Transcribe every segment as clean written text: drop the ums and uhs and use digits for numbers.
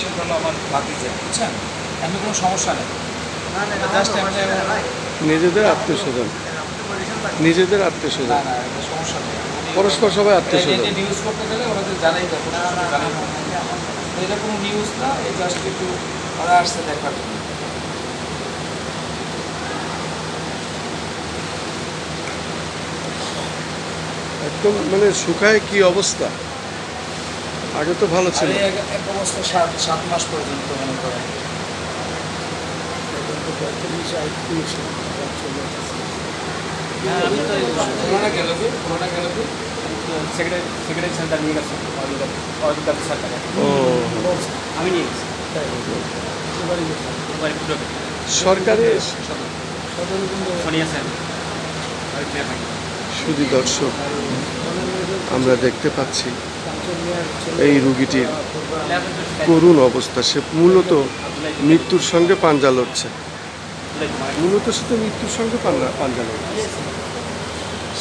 Patient হলো আমার ভাতিজা, বুঝছেন? এমনি কোনো সমস্যা নেই, জাস্ট এমনি নিজেদের আত্মীয়স্বজন, নিজেদের আত্মীয়স্বজন, না এটা সমস্যা নেই। পরস্পর সবাই আত্মীয়স্বজন। এটা নিউজ করতে গেলে ওরা তো জানাই দেয়, জানাই না, এটা কোনো নিউজ না, এই জাস্ট একটু ওরা আসছে দেখার জন্য। একদম মানে শুকায় কি অবস্থা, আগে তো ভালো ছিল। আর এক অবস্থা 7 মাস পর্যন্ত মনে করেন। করোনা গেল কি সেক্রেটারি সেন্টার নিয়ে গেছে অধিকার সরকারে, ও আমি নিয়ে গেছি সরকারি। সোনিয়া সেন। শুধু দর্শক, আমরা দেখতে পাচ্ছি এই রুগীটির করুণ অবস্থা। সে মূলত মৃত্যুর সঙ্গে পাঞ্জা লড়ছে, মূলত সে তো মৃত্যুর সঙ্গে পাঞ্জা লড়ছে।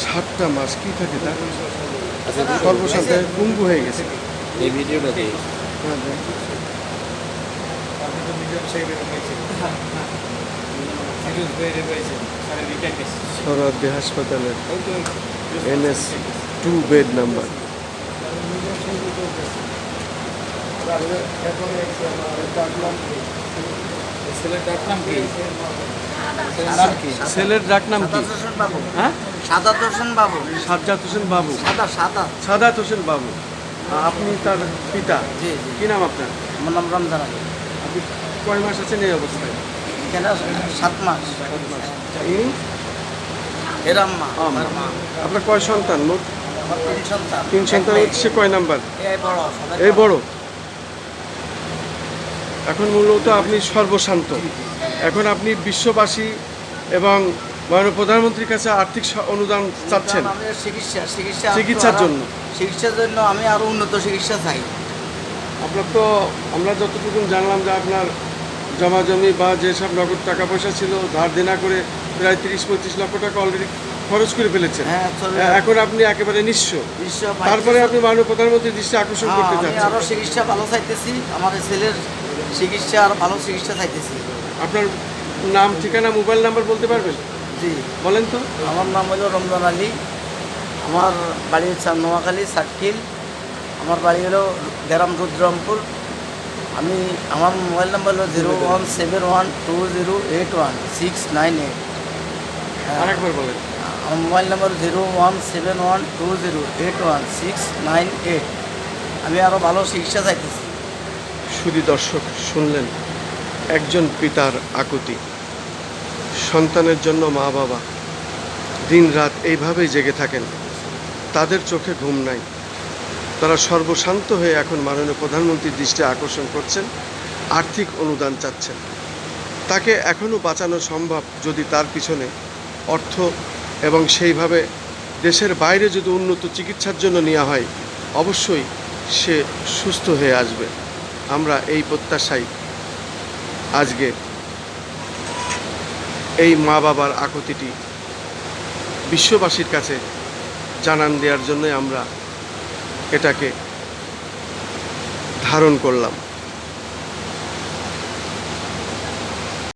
7টা মাস কি থাকে তার, সর্বশান্ত পঙ্গু হয়ে গেছে। এই ভিডিওটা দেখি। সরাদ্দি হাসপাতালের NS2 বেড নাম্বার। ছেলের ডাক নাম কি? ছেলের ডাক নাম কি? হ্যাঁ, সাদাত হোসেন বাবু। সাজ্জাদ হোসেন বাবু। সাদাত হোসেন বাবু। আপনি তার পিতা? জি জি। কি নাম আপনার? আমার নাম রমজান আলী। আপনি কয় মাস আছেন এই অবস্থায়? কেন 7 মাস। ইনি এর আম্মা, আমার মা। আপনার কয় সন্তান মোট? আমার 3 সন্তান। 3 সন্তান হচ্ছে কয় নাম্বার? এই বড়, সবাই এই বড়। এখন মূলত আপনি সর্বশান্ত। এখন আপনি বিশ্ববাসী এবং মাননীয় প্রধানমন্ত্রীর কাছে আর্থিক অনুদান চাচ্ছেন আমি চিকিৎসার জন্য। চিকিৎসার জন্য আমি আরো উন্নত চিকিৎসা চাই। আপনার তো আমরা যতটুকু জানলাম যে আপনার জমা জমি বা যেসব নগদ টাকা পয়সা ছিল ধার দেনা করে প্রায় 30-35 লক্ষ টাকা অলরেডি খরচ করে ফেলেছেন। এখন আপনি একেবারে নিঃস্ব। তারপরে আপনি মাননীয় প্রধানমন্ত্রীর দৃষ্টি আকর্ষণ করতে আমি চাচ্ছেন। আরো চিকিৎসা ভালো চাইতেছি, আমার ছেলের চিকিৎসা আর ভালো চিকিৎসা চাইতেছি। আপনার নাম, ঠিকানা, মোবাইল নাম্বার বলতে পারবেন? জি, বলেন তো। আমার নাম হলো রমজান আলী, আমার বাড়ি হচ্ছে নোয়াখালী সার্কিল, আমার বাড়ি হলো গ্রাম রুদ্রমপুর। আমার মোবাইল নাম্বার হলো 01712081698। আরেকবার বলেন। আমার মোবাইল নাম্বার 01712081698। আমি আরও ভালো চিকিৎসা চাইতেছি। শুধু দর্শক শুনলেন একজন পিতার আকুতি। সন্তানের জন্য মা বাবা দিন রাত এইভাবেই জেগে থাকেন, তাদের চোখে ঘুম নাই। তারা সর্বশান্ত হয়ে এখন মাননীয় প্রধানমন্ত্রীর দৃষ্টি আকর্ষণ করছেন, আর্থিক অনুদান চাচ্ছেন। তাকে এখনও বাঁচানো সম্ভব যদি তার পিছনে অর্থ এবং সেইভাবে দেশের বাইরে যদি উন্নত চিকিৎসার জন্য নেওয়া হয়, অবশ্যই সে সুস্থ হয়ে আসবে। আমরা এই প্রত্যাশায় আজকে এই মা বাবার আকুতিটি বিশ্ববাসীর কাছে জানান দেওয়ার জন্য আমরা এটাকে ধারণ করলাম।